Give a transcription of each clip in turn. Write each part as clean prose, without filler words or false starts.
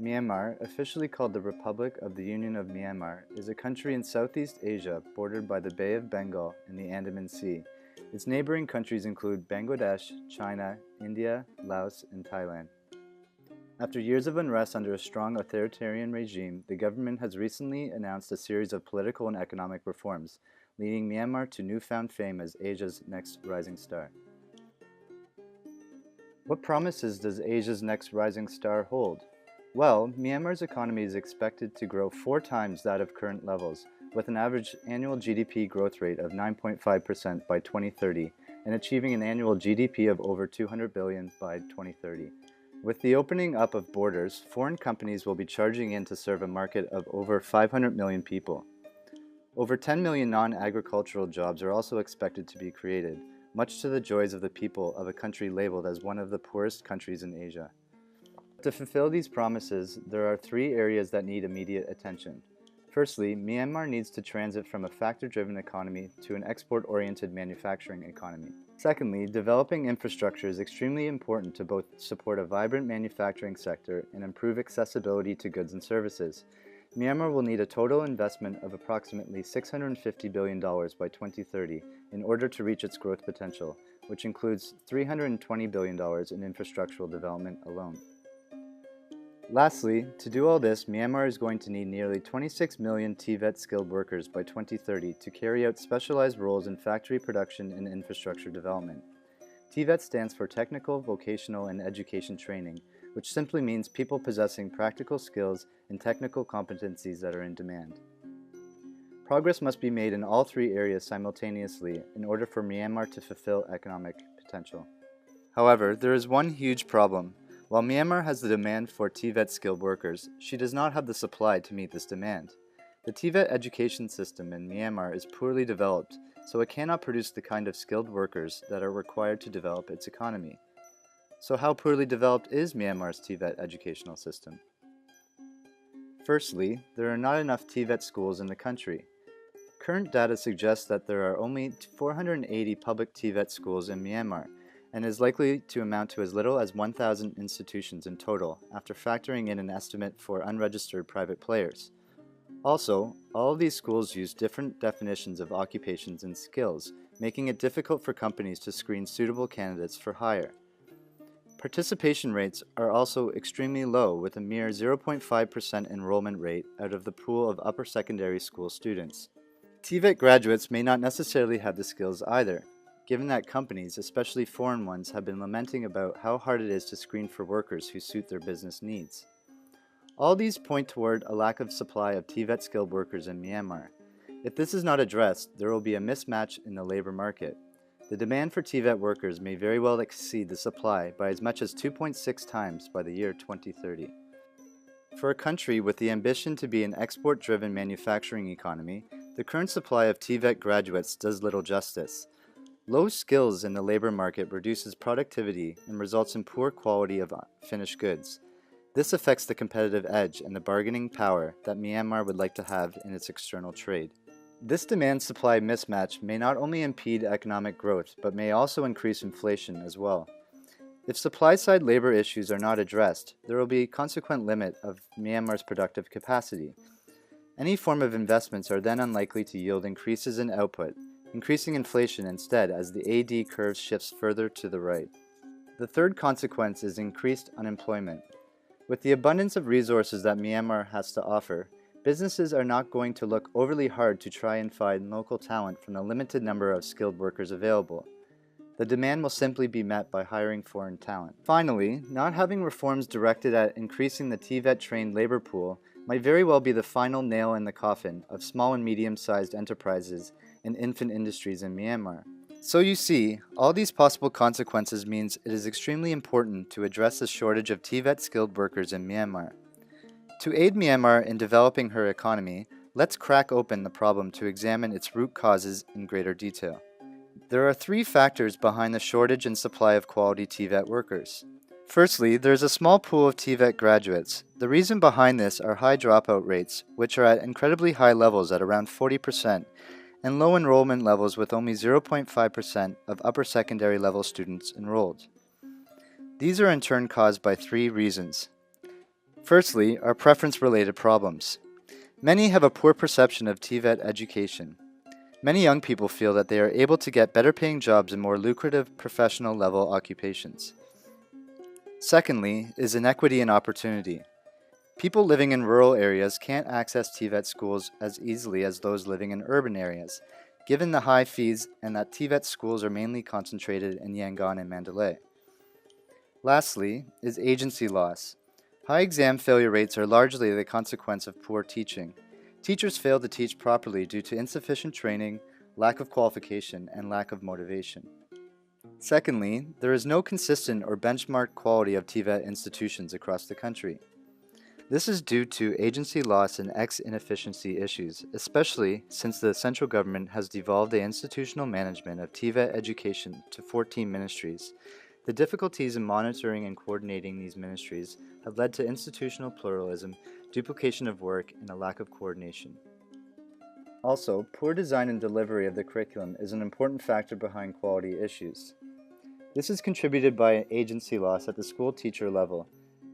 Myanmar, officially called the Republic of the Union of Myanmar, is a country in Southeast Asia bordered by the Bay of Bengal and the Andaman Sea. Its neighboring countries include Bangladesh, China, India, Laos, and Thailand. After years of unrest under a strong authoritarian regime, the government has recently announced a series of political and economic reforms, leading Myanmar to newfound fame as Asia's next rising star. What promises does Asia's next rising star hold? Well, Myanmar's economy is expected to grow 4 times that of current levels, with an average annual GDP growth rate of 9.5% by 2030 and achieving an annual GDP of over 200 billion by 2030. With the opening up of borders, foreign companies will be charging in to serve a market of over 500 million people. Over 10 million non-agricultural jobs are also expected to be created, much to the joys of the people of a country labeled as one of the poorest countries in Asia. To fulfill these promises, there are 3 areas that need immediate attention. Firstly, Myanmar needs to transit from a factor-driven economy to an export-oriented manufacturing economy. Secondly, developing infrastructure is extremely important to both support a vibrant manufacturing sector and improve accessibility to goods and services. Myanmar will need a total investment of approximately $650 billion by 2030 in order to reach its growth potential, which includes $320 billion in infrastructural development alone. Lastly, to do all this, Myanmar is going to need nearly 26 million TVET-skilled workers by 2030 to carry out specialized roles in factory production and infrastructure development. TVET stands for Technical, Vocational, and Education Training, which simply means people possessing practical skills and technical competencies that are in demand. Progress must be made in all 3 areas simultaneously in order for Myanmar to fulfill economic potential. However, there is one huge problem. While Myanmar has the demand for TVET-skilled workers, she does not have the supply to meet this demand. The TVET education system in Myanmar is poorly developed, so it cannot produce the kind of skilled workers that are required to develop its economy. So how poorly developed is Myanmar's TVET educational system? Firstly, there are not enough TVET schools in the country. Current data suggests that there are only 480 public TVET schools in Myanmar, and is likely to amount to as little as 1,000 institutions in total, after factoring in an estimate for unregistered private players. Also, all of these schools use different definitions of occupations and skills, making it difficult for companies to screen suitable candidates for hire. Participation rates are also extremely low, with a mere 0.5% enrollment rate out of the pool of upper secondary school students. TVET graduates may not necessarily have the skills either, given that companies, especially foreign ones, have been lamenting about how hard it is to screen for workers who suit their business needs. All these point toward a lack of supply of TVET-skilled workers in Myanmar. If this is not addressed, there will be a mismatch in the labor market. The demand for TVET workers may very well exceed the supply by as much as 2.6 times by the year 2030. For a country with the ambition to be an export-driven manufacturing economy, the current supply of TVET graduates does little justice. Low skills in the labor market reduces productivity and results in poor quality of finished goods. This affects the competitive edge and the bargaining power that Myanmar would like to have in its external trade. This demand-supply mismatch may not only impede economic growth, but may also increase inflation as well. If supply-side labor issues are not addressed, there will be a consequent limit of Myanmar's productive capacity. Any form of investments are then unlikely to yield increases in output, increasing inflation instead as the AD curve shifts further to the right. The third consequence is increased unemployment. With the abundance of resources that Myanmar has to offer, businesses are not going to look overly hard to try and find local talent from the limited number of skilled workers available. The demand will simply be met by hiring foreign talent. Finally, not having reforms directed at increasing the TVET-trained labor pool might very well be the final nail in the coffin of small and medium-sized enterprises and infant industries in Myanmar. So you see, all these possible consequences means it is extremely important to address the shortage of TVET-skilled workers in Myanmar. To aid Myanmar in developing her economy, let's crack open the problem to examine its root causes in greater detail. There are 3 factors behind the shortage and supply of quality TVET workers. Firstly, there is a small pool of TVET graduates. The reason behind this are high dropout rates, which are at incredibly high levels at around 40%, and low enrollment levels with only 0.5% of upper secondary level students enrolled. These are in turn caused by 3 reasons. Firstly, are preference-related problems. Many have a poor perception of TVET education. Many young people feel that they are able to get better-paying jobs in more lucrative professional-level occupations. Secondly, is inequity in opportunity. People living in rural areas can't access TVET schools as easily as those living in urban areas, given the high fees and that TVET schools are mainly concentrated in Yangon and Mandalay. Lastly, is agency loss. High exam failure rates are largely the consequence of poor teaching. Teachers fail to teach properly due to insufficient training, lack of qualification, and lack of motivation. Secondly, there is no consistent or benchmark quality of TVET institutions across the country. This is due to agency loss and inefficiency issues, especially since the central government has devolved the institutional management of TVET education to 14 ministries. The difficulties in monitoring and coordinating these ministries have led to institutional pluralism, duplication of work, and a lack of coordination. Also, poor design and delivery of the curriculum is an important factor behind quality issues. This is contributed by agency loss at the school teacher level.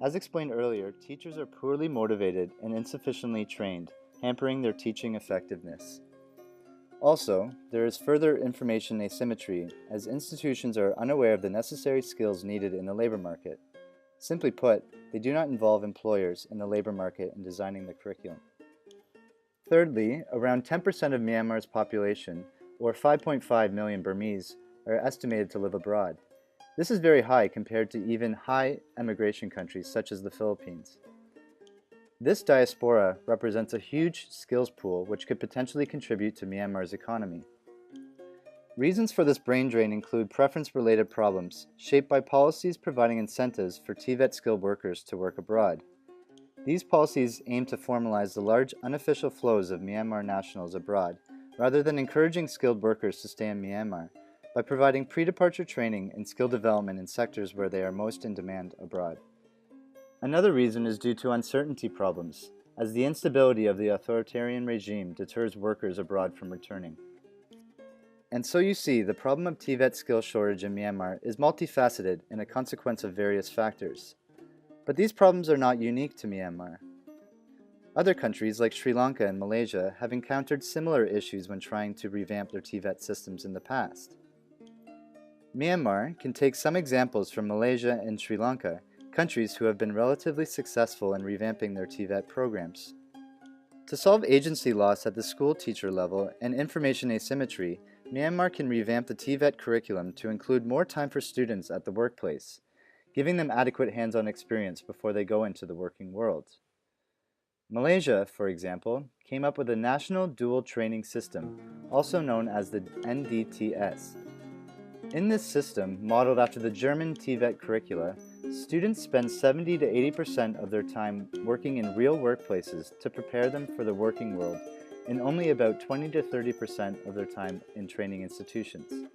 As explained earlier, teachers are poorly motivated and insufficiently trained, hampering their teaching effectiveness. Also, there is further information asymmetry, as institutions are unaware of the necessary skills needed in the labor market. Simply put, they do not involve employers in the labor market in designing the curriculum. Thirdly, around 10% of Myanmar's population, or 5.5 million Burmese, are estimated to live abroad. This is very high compared to even high emigration countries such as the Philippines. This diaspora represents a huge skills pool which could potentially contribute to Myanmar's economy. Reasons for this brain drain include preference-related problems, shaped by policies providing incentives for TVET-skilled workers to work abroad. These policies aim to formalize the large unofficial flows of Myanmar nationals abroad, rather than encouraging skilled workers to stay in Myanmar, by providing pre-departure training and skill development in sectors where they are most in demand abroad. Another reason is due to uncertainty problems, as the instability of the authoritarian regime deters workers abroad from returning. And so you see, the problem of TVET skill shortage in Myanmar is multifaceted and a consequence of various factors. But these problems are not unique to Myanmar. Other countries like Sri Lanka and Malaysia have encountered similar issues when trying to revamp their TVET systems in the past. Myanmar can take some examples from Malaysia and Sri Lanka, countries who have been relatively successful in revamping their TVET programs. To solve agency loss at the school teacher level and information asymmetry, Myanmar can revamp the TVET curriculum to include more time for students at the workplace, giving them adequate hands-on experience before they go into the working world. Malaysia, for example, came up with a national dual training system, also known as the NDTS. In this system, modeled after the German TVET curricula, students spend 70 to 80% of their time working in real workplaces to prepare them for the working world, and only about 20 to 30% of their time in training institutions.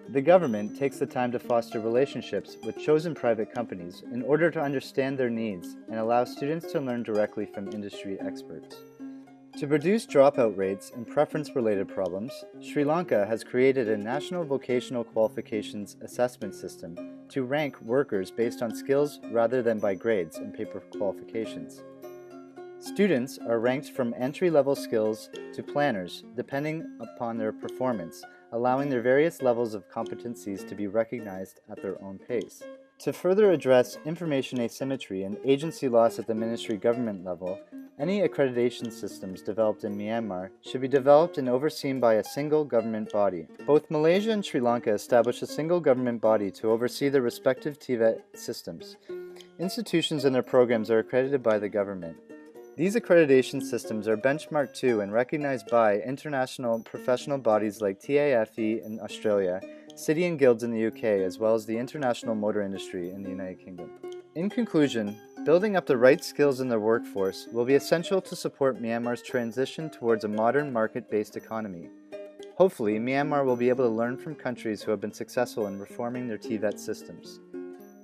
The government takes the time to foster relationships with chosen private companies in order to understand their needs and allow students to learn directly from industry experts. To reduce dropout rates and preference-related problems, Sri Lanka has created a national vocational qualifications assessment system to rank workers based on skills rather than by grades and paper qualifications. Students are ranked from entry-level skills to planners depending upon their performance, allowing their various levels of competencies to be recognized at their own pace. To further address information asymmetry and agency loss at the ministry government level, any accreditation systems developed in Myanmar should be developed and overseen by a single government body. Both Malaysia and Sri Lanka established a single government body to oversee their respective TVET systems. Institutions and their programs are accredited by the government. These accreditation systems are benchmarked to and recognized by international professional bodies like TAFE in Australia, City and Guilds in the UK, as well as the international motor industry in the United Kingdom. In conclusion, building up the right skills in their workforce will be essential to support Myanmar's transition towards a modern market-based economy. Hopefully, Myanmar will be able to learn from countries who have been successful in reforming their TVET systems.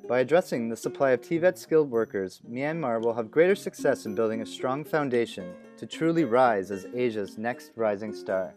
By addressing the supply of TVET-skilled workers, Myanmar will have greater success in building a strong foundation to truly rise as Asia's next rising star.